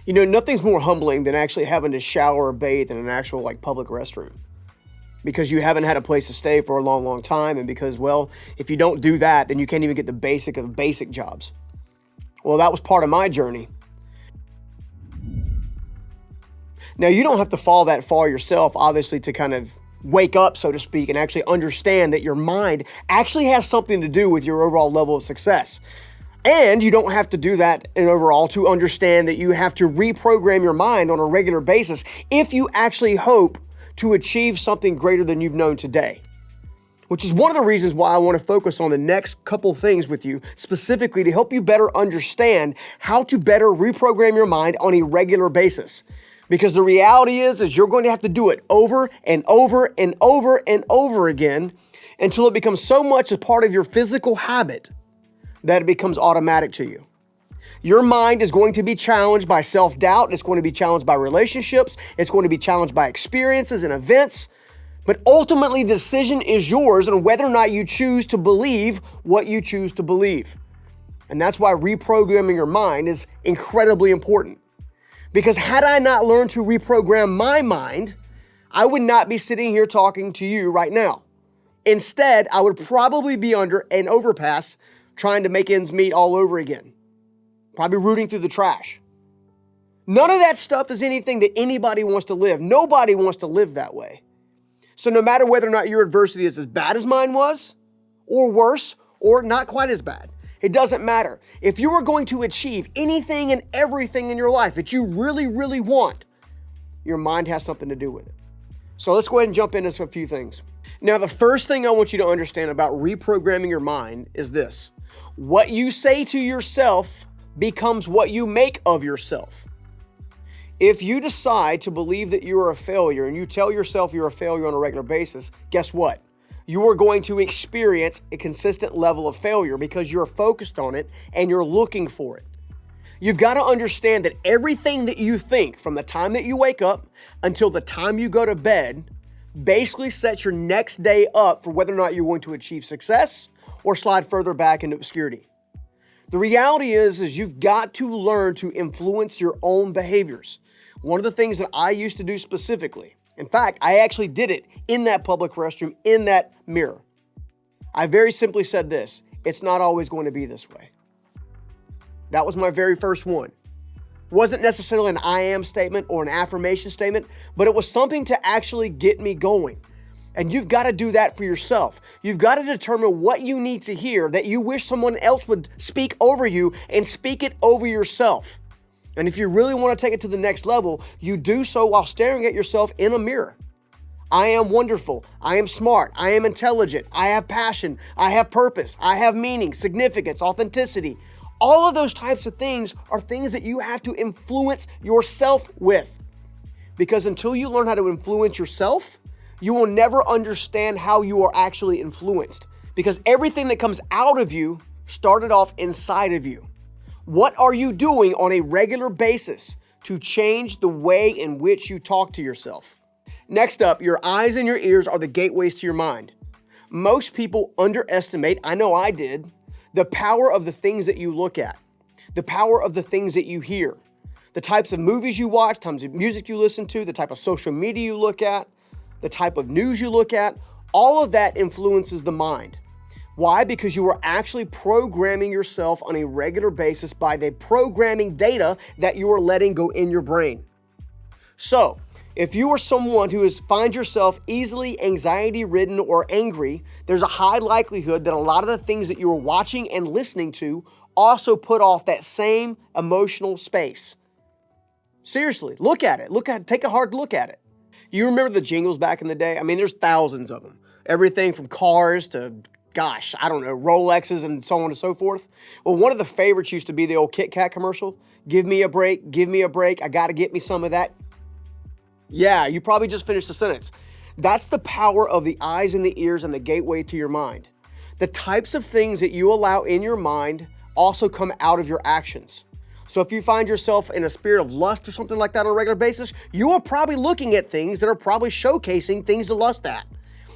You know, nothing's more humbling than actually having to shower or bathe in an actual public restroom because you haven't had a place to stay for a long, long time. And because, well, if you don't do that, then you can't even get the basic of basic jobs. Well, that was part of my journey. Now, you don't have to fall that far yourself, obviously, to kind of wake up, so to speak, and actually understand that your mind actually has something to do with your overall level of success. And you don't have to do that in overall to understand that you have to reprogram your mind on a regular basis if you actually hope to achieve something greater than you've known today. Which is one of the reasons why I want to focus on the next couple things with you, specifically to help you better understand how to better reprogram your mind on a regular basis. Because the reality is you're going to have to do it over and over and over and over again until it becomes so much a part of your physical habit that it becomes automatic to you. Your mind is going to be challenged by self-doubt. It's going to be challenged by relationships. It's going to be challenged by experiences and events. But ultimately, the decision is yours on whether or not you choose to believe what you choose to believe. And that's why reprogramming your mind is incredibly important. Because had I not learned to reprogram my mind, I would not be sitting here talking to you right now. Instead, I would probably be under an overpass trying to make ends meet all over again. Probably rooting through the trash. None of that stuff is anything that anybody wants to live. Nobody wants to live that way. So no matter whether or not your adversity is as bad as mine was, or worse, or not quite as bad, it doesn't matter. If you are going to achieve anything and everything in your life that you really, really want, your mind has something to do with it. So let's go ahead and jump into a few things. Now, the first thing I want you to understand about reprogramming your mind is this. What you say to yourself becomes what you make of yourself. If you decide to believe that you are a failure and you tell yourself you're a failure on a regular basis, guess what? You are going to experience a consistent level of failure because you're focused on it and you're looking for it. You've got to understand that everything that you think from the time that you wake up until the time you go to bed basically sets your next day up for whether or not you're going to achieve success or slide further back into obscurity. The reality is you've got to learn to influence your own behaviors. One of the things that I used to do specifically, in fact, I actually did it in that public restroom, in that mirror. I very simply said this, it's not always going to be this way. That was my very first one. Wasn't necessarily an I am statement or an affirmation statement, but it was something to actually get me going. And you've got to do that for yourself. You've got to determine what you need to hear that you wish someone else would speak over you and speak it over yourself. And if you really want to take it to the next level, you do so while staring at yourself in a mirror. I am wonderful. I am smart. I am intelligent. I have passion. I have purpose. I have meaning, significance, authenticity. All of those types of things are things that you have to influence yourself with. Because until you learn how to influence yourself, you will never understand how you are actually influenced. Because everything that comes out of you started off inside of you. What are you doing on a regular basis to change the way in which you talk to yourself? Next up, your eyes and your ears are the gateways to your mind. Most people underestimate, I know I did, the power of the things that you look at, the power of the things that you hear, the types of movies you watch, types of music you listen to, the type of social media you look at, the type of news you look at. All of that influences the mind. Why? Because you are actually programming yourself on a regular basis by the programming data that you are letting go in your brain. So, if you are someone who finds yourself easily anxiety-ridden or angry, there's a high likelihood that a lot of the things that you are watching and listening to also put off that same emotional space. Seriously, look at it. Take a hard look at it. You remember the jingles back in the day? I mean, there's thousands of them. Everything from cars to, Rolexes and so on and so forth. Well, one of the favorites used to be the old Kit Kat commercial. Give me a break, I gotta get me some of that. Yeah, you probably just finished the sentence. That's the power of the eyes and the ears and the gateway to your mind. The types of things that you allow in your mind also come out of your actions. So if you find yourself in a spirit of lust or something like that on a regular basis, you are probably looking at things that are probably showcasing things to lust at.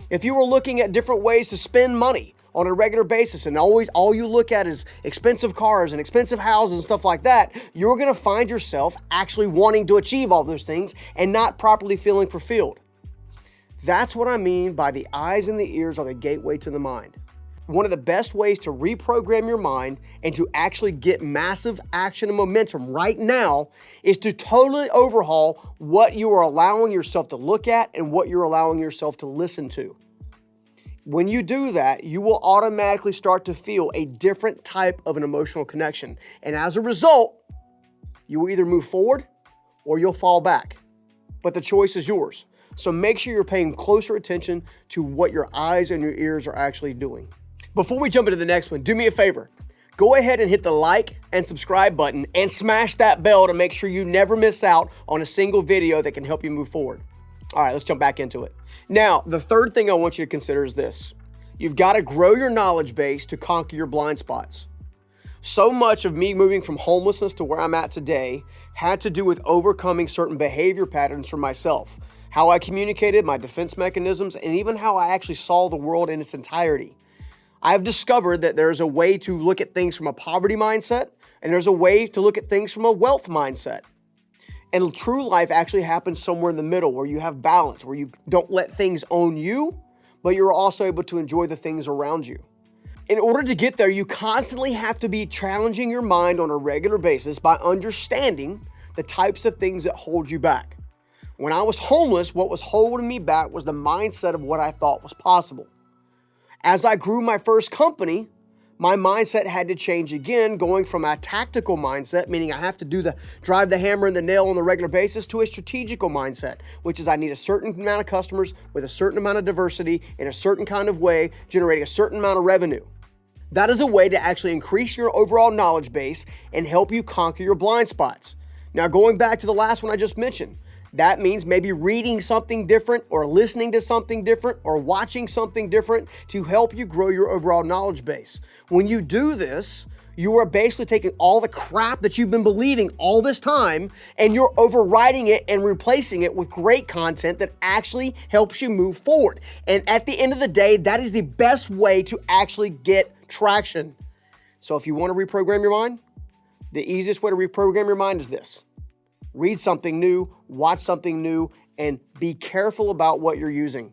If you were looking at different ways to spend money on a regular basis and always all you look at is expensive cars and expensive houses and stuff like that, you're going to find yourself actually wanting to achieve all those things and not properly feeling fulfilled. That's what I mean by the eyes and the ears are the gateway to the mind. One of the best ways to reprogram your mind and to actually get massive action and momentum right now is to totally overhaul what you are allowing yourself to look at and what you're allowing yourself to listen to. When you do that, you will automatically start to feel a different type of an emotional connection. And as a result, you will either move forward or you'll fall back. But the choice is yours. So make sure you're paying closer attention to what your eyes and your ears are actually doing. Before we jump into the next one, do me a favor. Go ahead and hit the like and subscribe button and smash that bell to make sure you never miss out on a single video that can help you move forward. All right, let's jump back into it. Now, the third thing I want you to consider is this. You've got to grow your knowledge base to conquer your blind spots. So much of me moving from homelessness to where I'm at today had to do with overcoming certain behavior patterns for myself, how I communicated, my defense mechanisms, and even how I actually saw the world in its entirety. I've discovered that there's a way to look at things from a poverty mindset, and there's a way to look at things from a wealth mindset. And true life actually happens somewhere in the middle where you have balance, where you don't let things own you, but you're also able to enjoy the things around you. In order to get there, you constantly have to be challenging your mind on a regular basis by understanding the types of things that hold you back. When I was homeless, what was holding me back was the mindset of what I thought was possible. As I grew my first company, my mindset had to change again, going from a tactical mindset, meaning I have to drive the hammer and the nail on a regular basis, to a strategical mindset, which is I need a certain amount of customers with a certain amount of diversity in a certain kind of way, generating a certain amount of revenue. That is a way to actually increase your overall knowledge base and help you conquer your blind spots. Now, going back to the last one I just mentioned, that means maybe reading something different or listening to something different or watching something different to help you grow your overall knowledge base. When you do this, you are basically taking all the crap that you've been believing all this time and you're overriding it and replacing it with great content that actually helps you move forward. And at the end of the day, that is the best way to actually get traction. So if you want to reprogram your mind, the easiest way to reprogram your mind is this. Read something new, watch something new, and be careful about what you're using.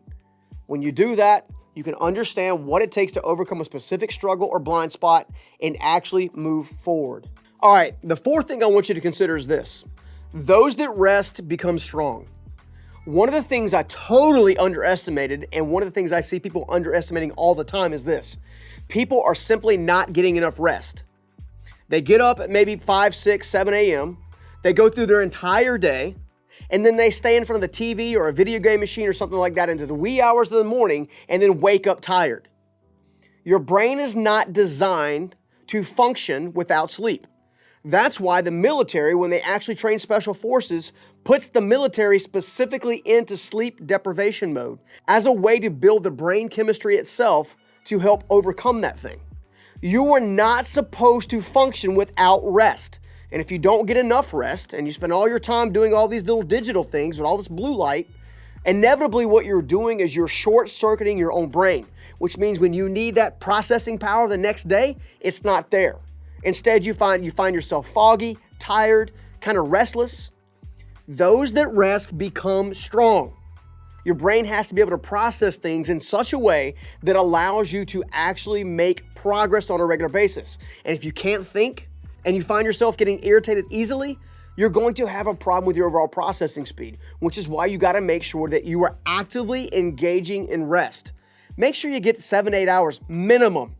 When you do that, you can understand what it takes to overcome a specific struggle or blind spot and actually move forward. All right, the fourth thing I want you to consider is this. Those that rest become strong. One of the things I totally underestimated, and one of the things I see people underestimating all the time is this. People are simply not getting enough rest. They get up at maybe 5, 6, 7 a.m., they go through their entire day, and then they stay in front of the TV or a video game machine or something like that into the wee hours of the morning and then wake up tired. Your brain is not designed to function without sleep. That's why the military, when they actually train special forces, puts the military specifically into sleep deprivation mode as a way to build the brain chemistry itself to help overcome that thing. You are not supposed to function without rest. And if you don't get enough rest and you spend all your time doing all these little digital things with all this blue light, inevitably what you're doing is you're short-circuiting your own brain, which means when you need that processing power the next day, it's not there. Instead, you find yourself foggy, tired, kind of restless. Those that rest become strong. Your brain has to be able to process things in such a way that allows you to actually make progress on a regular basis. And if you can't think, and you find yourself getting irritated easily, you're going to have a problem with your overall processing speed, which is why you got to make sure that you are actively engaging in rest. Make sure you get 7-8 hours minimum.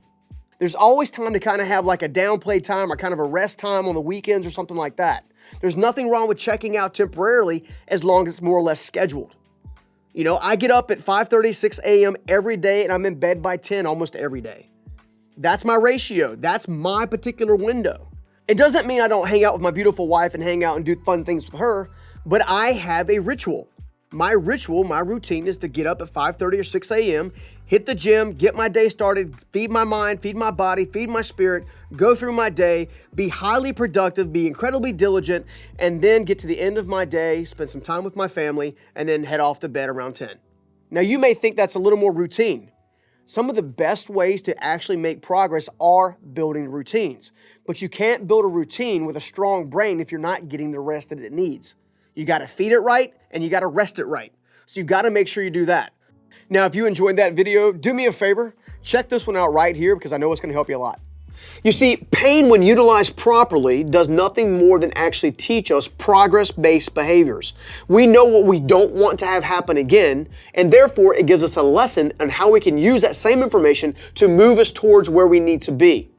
There's always time to kind of have like a downplay time or kind of a rest time on the weekends or something like that. There's nothing wrong with checking out temporarily as long as it's more or less scheduled. You know, I get up at 5:30, 6 a.m. every day and I'm in bed by 10 almost every day. That's my ratio. That's my particular window. It doesn't mean I don't hang out with my beautiful wife and hang out and do fun things with her, but I have a ritual. My routine is to get up at 5:30 or 6 a.m., hit the gym, get my day started, feed my mind, feed my body, feed my spirit, go through my day, be highly productive, be incredibly diligent, and then get to the end of my day, spend some time with my family, and then head off to bed around 10. Now, you may think that's a little more routine. Some of the best ways to actually make progress are building routines. But you can't build a routine with a strong brain if you're not getting the rest that it needs. You got to feed it right and you got to rest it right. So you've got to make sure you do that. Now, if you enjoyed that video, do me a favor, check this one out right here because I know it's going to help you a lot. You see, pain when utilized properly does nothing more than actually teach us progress-based behaviors. We know what we don't want to have happen again, and therefore it gives us a lesson on how we can use that same information to move us towards where we need to be.